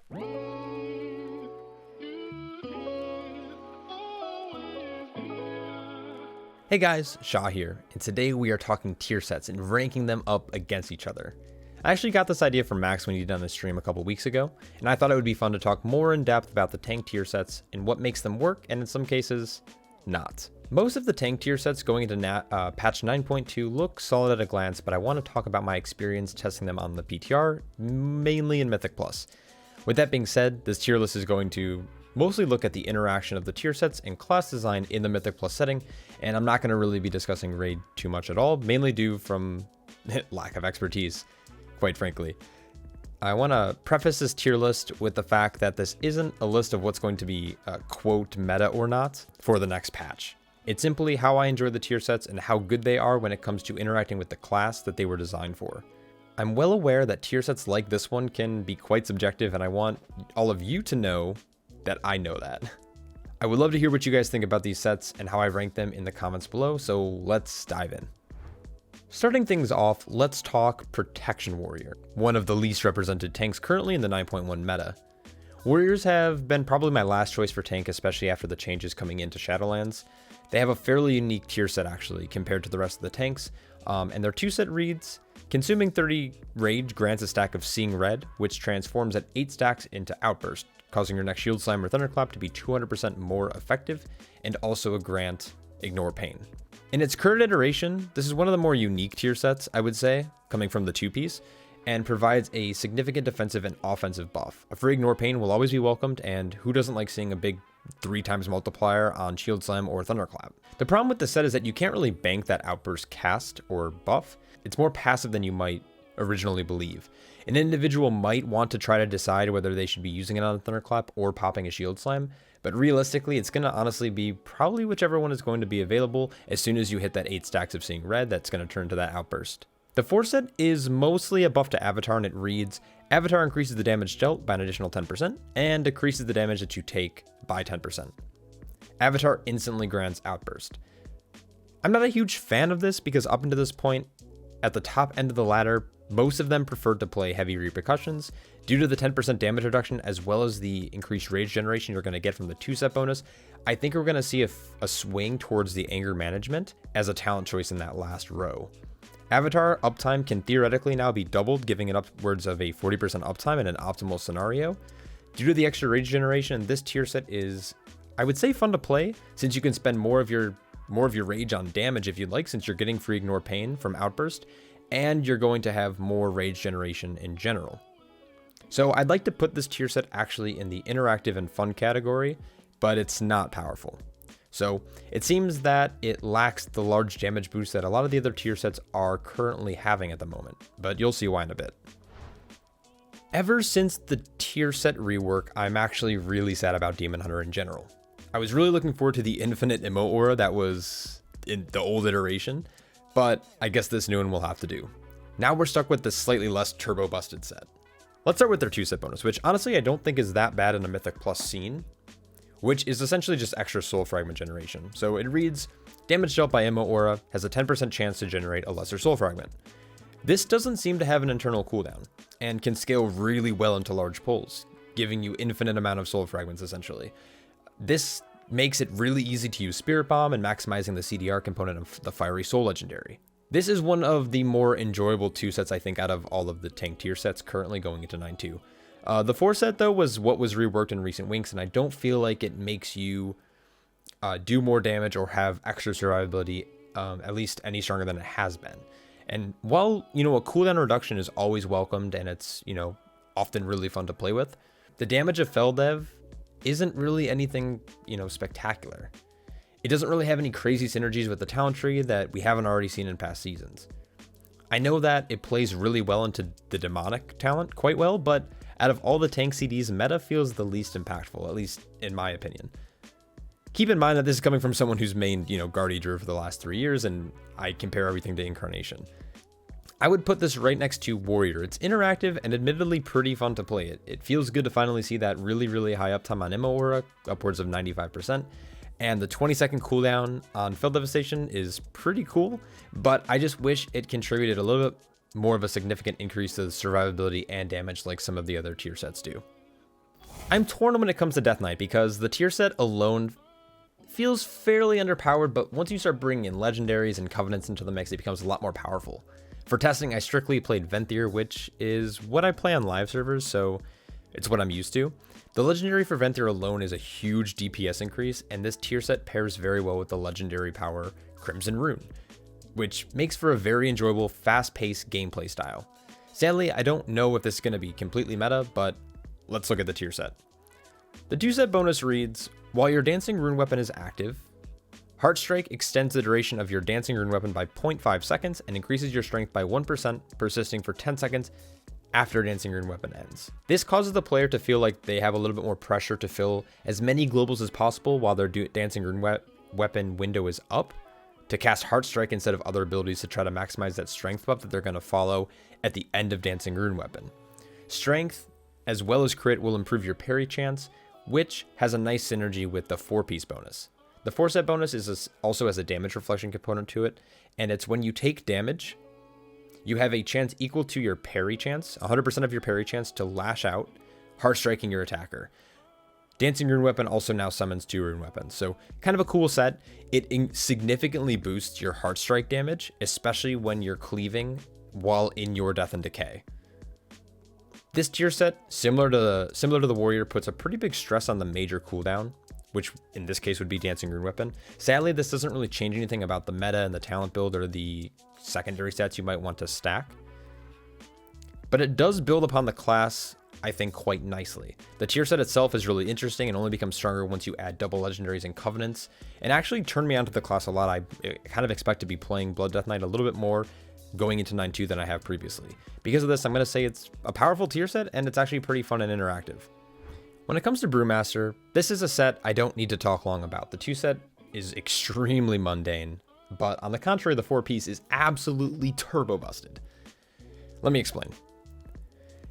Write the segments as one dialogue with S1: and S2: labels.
S1: Hey guys, Shaw here, and today we are talking tier sets and ranking them up against each other. I actually got this idea from Max when he did on the stream a couple weeks ago, and I thought it would be fun to talk more in depth about the tank tier sets and what makes them work, and in some cases, not. Most of the tank tier sets going into patch 9.2 look solid at a glance, but I want to talk about my experience testing them on the PTR, mainly in Mythic Plus. With that being said, this tier list is going to mostly look at the interaction of the tier sets and class design in the Mythic Plus setting, and I'm not going to really be discussing raid too much at all, mainly due from lack of expertise, quite frankly. I want to preface this tier list with the fact that this isn't a list of what's going to be quote meta or not for the next patch. It's simply how I enjoy the tier sets and how good they are when it comes to interacting with the class that they were designed for. I'm well aware that tier sets like this one can be quite subjective, and I want all of you to know that I know that. I would love to hear what you guys think about these sets and how I rank them in the comments below, so let's dive in. Starting things off, let's talk Protection Warrior, one of the least represented tanks currently in the 9.1 meta. Warriors have been probably my last choice for tank, especially after the changes coming into Shadowlands. They have a fairly unique tier set actually compared to the rest of the tanks, and their 2-set reads: consuming 30 rage grants a stack of Seeing Red, which transforms at 8 stacks into Outburst, causing your next Shield Slam or Thunderclap to be 200% more effective, and also a grant Ignore Pain. In its current iteration, this is one of the more unique tier sets, I would say, coming from the 2-piece, and provides a significant defensive and offensive buff. A free Ignore Pain will always be welcomed, and who doesn't like seeing a big 3x multiplier on Shield Slam or Thunderclap? The problem with the set is that you can't really bank that Outburst cast or buff. It's more passive than you might originally believe. An individual might want to try to decide whether they should be using it on a Thunderclap or popping a Shield Slam, but realistically, it's going to honestly be probably whichever one is going to be available as soon as you hit that 8 stacks of Seeing Red that's going to turn to that Outburst. The 4-set is mostly a buff to Avatar, and it reads: Avatar increases the damage dealt by an additional 10% and decreases the damage that you take by 10%. Avatar instantly grants Outburst. I'm not a huge fan of this because up until this point, at the top end of the ladder, most of them preferred to play Heavy Repercussions. Due to the 10% damage reduction as well as the increased rage generation you're going to get from the 2-set bonus, I think we're going to see a swing towards the Anger Management as a talent choice in that last row. Avatar uptime can theoretically now be doubled, giving it upwards of a 40% uptime in an optimal scenario. Due to the extra rage generation, this tier set is, I would say, fun to play, since you can spend more of your rage on damage if you'd like, since you're getting free Ignore Pain from Outburst, and you're going to have more rage generation in general. So I'd like to put this tier set actually in the interactive and fun category, but it's not powerful. So it seems that it lacks the large damage boost that a lot of the other tier sets are currently having at the moment, but you'll see why in a bit. Ever since the tier set rework, I'm actually really sad about Demon Hunter in general. I was really looking forward to the infinite emote aura that was in the old iteration, but I guess this new one will have to do. Now we're stuck with this slightly less turbo busted set. Let's start with their 2-set bonus, which honestly I don't think is that bad in a Mythic Plus scene, which is essentially just extra soul fragment generation. So it reads: damage dealt by Emote Aura has a 10% chance to generate a lesser soul fragment. This doesn't seem to have an internal cooldown, and can scale really well into large pulls, giving you infinite amount of soul fragments essentially. This makes it really easy to use Spirit Bomb and maximizing the CDR component of the Fiery Soul Legendary. This is one of the more enjoyable 2-sets I think out of all of the tank tier sets currently going into 9.2. The 4-set though was what was reworked in recent winks, and I don't feel like it makes you do more damage or have extra survivability, at least any stronger than it has been. And while, a cooldown reduction is always welcomed and it's, often really fun to play with, the damage of Feldev isn't really anything, spectacular. It doesn't really have any crazy synergies with the talent tree that we haven't already seen in past seasons. I know that it plays really well into the demonic talent quite well, but out of all the tank CDs, meta feels the least impactful, at least in my opinion. Keep in mind that this is coming from someone who's mained, Guardian Druid for the last 3 years, and I compare everything to Incarnation. I would put this right next to Warrior. It's interactive and admittedly pretty fun to play. It feels good to finally see that really, really high uptime on Immo Aura, upwards of 95%. And the 20-second cooldown on Field Devastation is pretty cool, but I just wish it contributed a little bit more of a significant increase to the survivability and damage like some of the other tier sets do. I'm torn when it comes to Death Knight because the tier set alone feels fairly underpowered, but once you start bringing in legendaries and covenants into the mix, it becomes a lot more powerful. For testing, I strictly played Venthyr, which is what I play on live servers, so it's what I'm used to. The legendary for Venthyr alone is a huge DPS increase, and this tier set pairs very well with the legendary power Crimson Rune, which makes for a very enjoyable, fast-paced gameplay style. Sadly, I don't know if this is going to be completely meta, but let's look at the tier set. The 2-set bonus reads, while your Dancing Rune weapon is active, Heartstrike extends the duration of your Dancing Rune weapon by 0.5 seconds and increases your strength by 1%, persisting for 10 seconds after Dancing Rune weapon ends. This causes the player to feel like they have a little bit more pressure to fill as many globals as possible while their Dancing Rune weapon window is up, to cast Heartstrike instead of other abilities to try to maximize that strength buff that they're going to follow at the end of Dancing Rune weapon. Strength, as well as crit, will improve your parry chance, which has a nice synergy with the 4-piece bonus. The 4-set bonus also has a damage reflection component to it, and it's when you take damage, you have a chance equal to your parry chance, 100% of your parry chance to lash out, Heartstriking your attacker. Dancing Rune weapon also now summons 2 rune weapons, so kind of a cool set. It significantly boosts your Heartstrike damage, especially when you're cleaving while in your Death and Decay. This tier set, similar to the Warrior, puts a pretty big stress on the major cooldown, which in this case would be Dancing Rune weapon. Sadly, this doesn't really change anything about the meta and the talent build or the secondary stats you might want to stack, but it does build upon the class, I think, quite nicely. The tier set itself is really interesting and only becomes stronger once you add double legendaries and covenants, and actually turned me onto the class a lot. I kind of expect to be playing Blood Death Knight a little bit more going into 9.2 than I have previously. Because of this, I'm going to say it's a powerful tier set, and it's actually pretty fun and interactive. When it comes to Brewmaster, this is a set I don't need to talk long about. The 2 set is extremely mundane, but on the contrary, the 4-piece is absolutely turbo busted. Let me explain.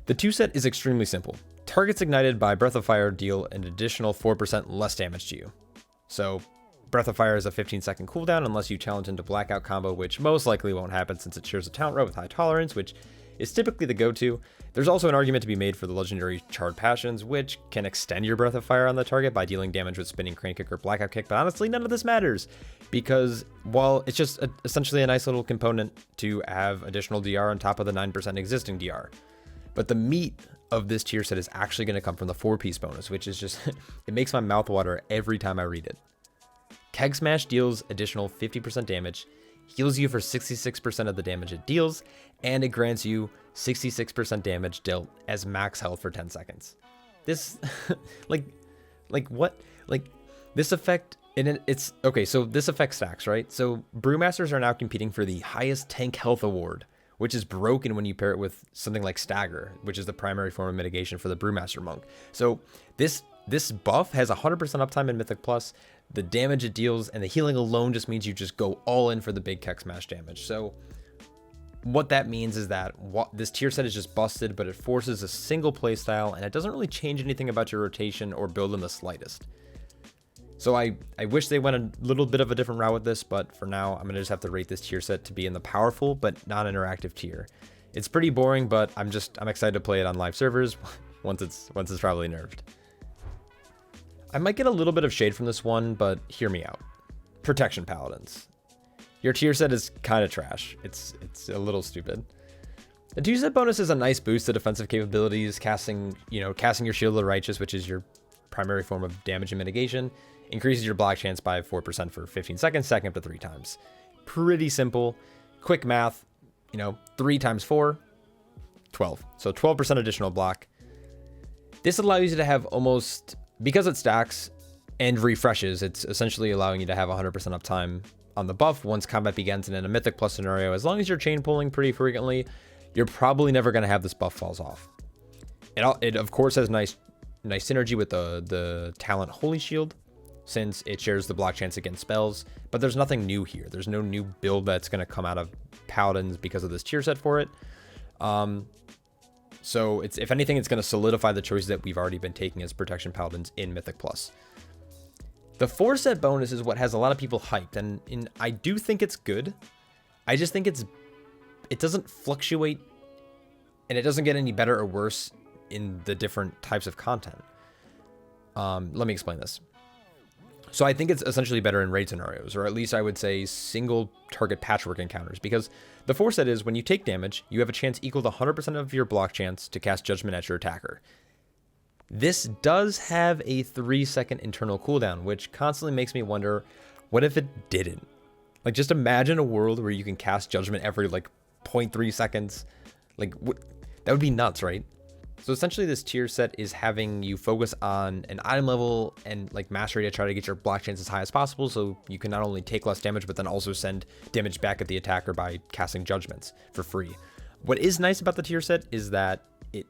S1: The 2 set is extremely simple. Targets ignited by Breath of Fire deal an additional 4% less damage to you. So Breath of Fire is a 15-second cooldown unless you challenge into Blackout combo, which most likely won't happen since it shares a talent row with high tolerance, which is typically the go-to. There's also an argument to be made for the legendary Charred Passions, which can extend your Breath of Fire on the target by dealing damage with Spinning Crane Kick or Blackout Kick, but honestly, none of this matters, because while it's just essentially a nice little component to have additional DR on top of the 9% existing DR. But the meat of this tier set is actually going to come from the 4-piece bonus, which is just, it makes my mouth water every time I read it. Keg Smash deals additional 50% damage, heals you for 66% of the damage it deals, and it grants you 66% damage dealt as max health for 10 seconds. This, this effect, and it's, okay, so this effect stacks, right? So Brewmasters are now competing for the highest tank health award, which is broken when you pair it with something like Stagger, which is the primary form of mitigation for the Brewmaster Monk. So this buff has 100% uptime in Mythic Plus, the damage it deals, and the healing alone just means you just go all in for the big Keg Smash damage. So what that means is that this tier set is just busted, but it forces a single playstyle, and it doesn't really change anything about your rotation or build in the slightest. So I wish they went a little bit of a different route with this, but for now, I'm going to just have to rate this tier set to be in the powerful but non-interactive tier. It's pretty boring, but I'm excited to play it on live servers once it's probably nerfed. I might get a little bit of shade from this one, but hear me out. Protection Paladins. Your tier set is kind of trash. It's a little stupid. The 2-set bonus is a nice boost to defensive capabilities, casting your Shield of the Righteous, which is your primary form of damage and mitigation, increases your block chance by 4% for 15 seconds, stacking up to 3 times. Pretty simple. Quick math, 3 times 4, 12. So 12% additional block. This allows you to have almost, because it stacks and refreshes, it's essentially allowing you to have 100% uptime on the buff once combat begins, and in a Mythic Plus scenario, as long as you're chain pulling pretty frequently, you're probably never going to have this buff falls off. It of course has nice synergy with the talent Holy Shield, since it shares the block chance against spells, but there's nothing new here. There's no new build that's going to come out of Paladins because of this tier set for it. So if anything, it's going to solidify the choices that we've already been taking as Protection Paladins in Mythic Plus. The 4-set bonus is what has a lot of people hyped, and I do think it's good. I just think it doesn't fluctuate, and it doesn't get any better or worse in the different types of content. Let me explain this. So I think it's essentially better in raid scenarios, or at least I would say single target patchwork encounters, because the foreset is when you take damage, you have a chance equal to 100% of your block chance to cast Judgment at your attacker. This does have a 3-second internal cooldown, which constantly makes me wonder, what if it didn't? Like, just imagine a world where you can cast Judgment every, like, 0.3 seconds. Like, that would be nuts, right? So essentially this tier set is having you focus on an item level and like mastery to try to get your block chance as high as possible, so you can not only take less damage, but then also send damage back at the attacker by casting judgments for free. What is nice about the tier set is that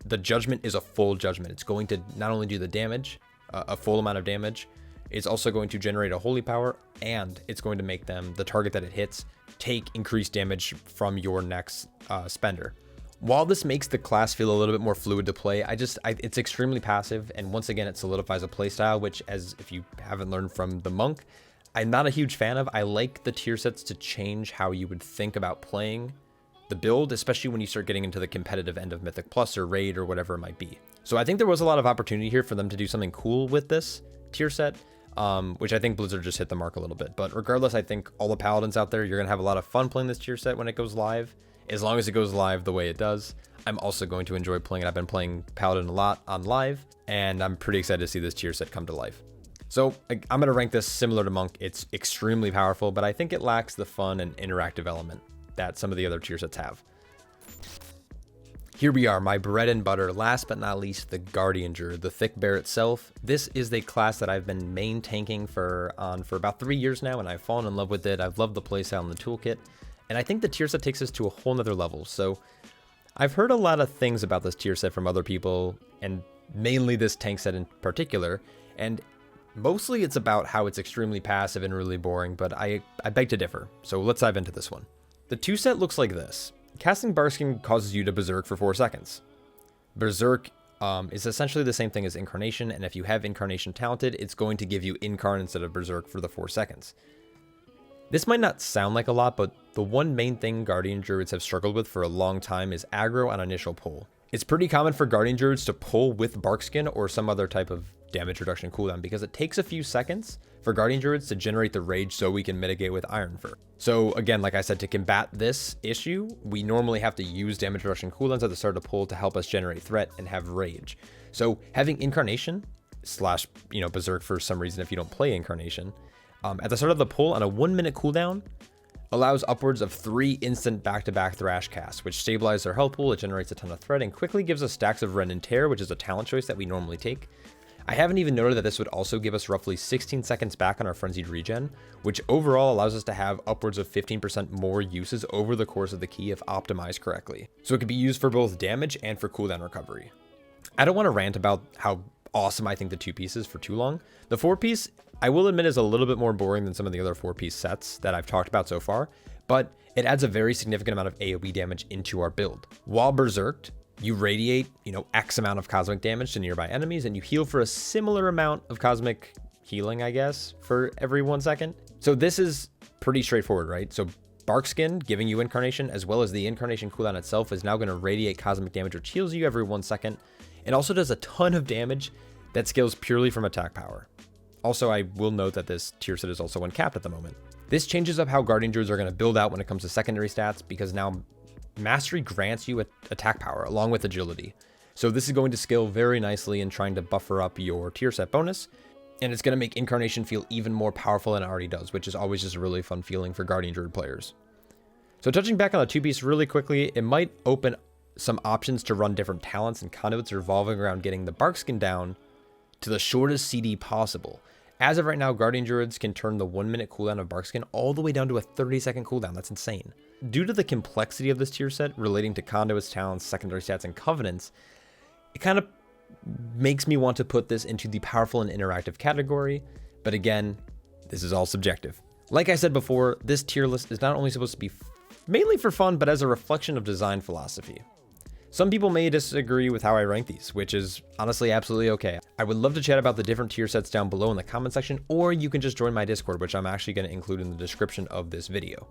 S1: the judgment is a full judgment. It's going to not only do the damage, a full amount of damage, it's also going to generate a holy power, and it's going to make them, the target that it hits, take increased damage from your next spender. While this makes the class feel a little bit more fluid to play, it's extremely passive, and once again, it solidifies a playstyle, which, as if you haven't learned from the monk, I'm not a huge fan of. I like the tier sets to change how you would think about playing the build, especially when you start getting into the competitive end of Mythic Plus or Raid or whatever it might be. So I think there was a lot of opportunity here for them to do something cool with this tier set, which I think Blizzard just hit the mark a little bit. But regardless, I think all the Paladins out there, you're going to have a lot of fun playing this tier set when it goes live. As long as it goes live the way it does, I'm also going to enjoy playing it. I've been playing Paladin a lot on live, and I'm pretty excited to see this tier set come to life. So I'm going to rank this similar to Monk. It's extremely powerful, but I think it lacks the fun and interactive element that some of the other tier sets have. Here we are, my bread and butter, last but not least, the Guardian Druid, the Thick Bear itself. This is the class that I've been main tanking for about 3 years now, and I've fallen in love with it. I've loved the playstyle and the toolkit. And I think the tier set takes us to a whole nother level. So I've heard a lot of things about this tier set from other people, and mainly this tank set in particular. And mostly it's about how it's extremely passive and really boring, but I beg to differ. So let's dive into this one. The 2 set looks like this. Casting Barkskin causes you to Berserk for 4 seconds. Berserk is essentially the same thing as Incarnation, and if you have Incarnation talented, it's going to give you Incarn instead of Berserk for the 4 seconds. This might not sound like a lot, but the one main thing Guardian Druids have struggled with for a long time is aggro on initial pull. It's pretty common for Guardian Druids to pull with Barkskin or some other type of damage reduction cooldown, because it takes a few seconds for Guardian Druids to generate the rage so we can mitigate with Iron Fur. So again, like I said, to combat this issue, we normally have to use damage reduction cooldowns at the start of pull to help us generate threat and have rage. So having Incarnation slash, Berserk for some reason if you don't play Incarnation, at the start of the pull on a 1-minute cooldown allows upwards of 3 instant back-to-back Thrash casts, which stabilize their health pool, it generates a ton of threat, and quickly gives us stacks of Rend and Tear, which is a talent choice that we normally take. I haven't even noted that this would also give us roughly 16 seconds back on our Frenzied Regen, which overall allows us to have upwards of 15% more uses over the course of the key if optimized correctly. So it can be used for both damage and for cooldown recovery. I don't want to rant about how awesome I think the 2-piece is for too long. The 4-piece, I will admit, is a little bit more boring than some of the other 4-piece sets that I've talked about so far, but it adds a very significant amount of AoE damage into our build. While Berserked, you radiate, X amount of cosmic damage to nearby enemies, and you heal for a similar amount of cosmic healing, I guess, for every 1 second. So this is pretty straightforward, right? So Barkskin, giving you Incarnation, as well as the Incarnation cooldown itself, is now going to radiate cosmic damage, which heals you every 1 second. It also does a ton of damage that scales purely from attack power. Also, I will note that this tier set is also uncapped at the moment. This changes up how Guardian Druids are going to build out when it comes to secondary stats, because now Mastery grants you attack power along with agility. So this is going to scale very nicely in trying to buffer up your tier set bonus, and it's going to make Incarnation feel even more powerful than it already does, which is always just a really fun feeling for Guardian Druid players. So touching back on the 2-piece really quickly, it might open some options to run different talents and conduits revolving around getting the Barkskin down to the shortest CD possible. As of right now, Guardian Druids can turn the 1-minute cooldown of Barkskin all the way down to a 30-second cooldown. That's insane. Due to the complexity of this tier set relating to conduits, talents, secondary stats, and covenants, it kind of makes me want to put this into the powerful and interactive category, but again, this is all subjective. Like I said before, this tier list is not only supposed to be mainly for fun, but as a reflection of design philosophy. Some people may disagree with how I rank these, which is honestly absolutely okay. I would love to chat about the different tier sets down below in the comment section, or you can just join my Discord, which I'm actually going to include in the description of this video.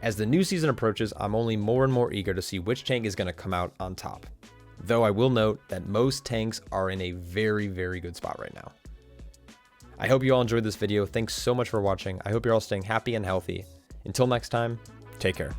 S1: As the new season approaches, I'm only more and more eager to see which tank is going to come out on top. Though I will note that most tanks are in a very, very good spot right now. I hope you all enjoyed this video. Thanks so much for watching. I hope you're all staying happy and healthy. Until next time, take care.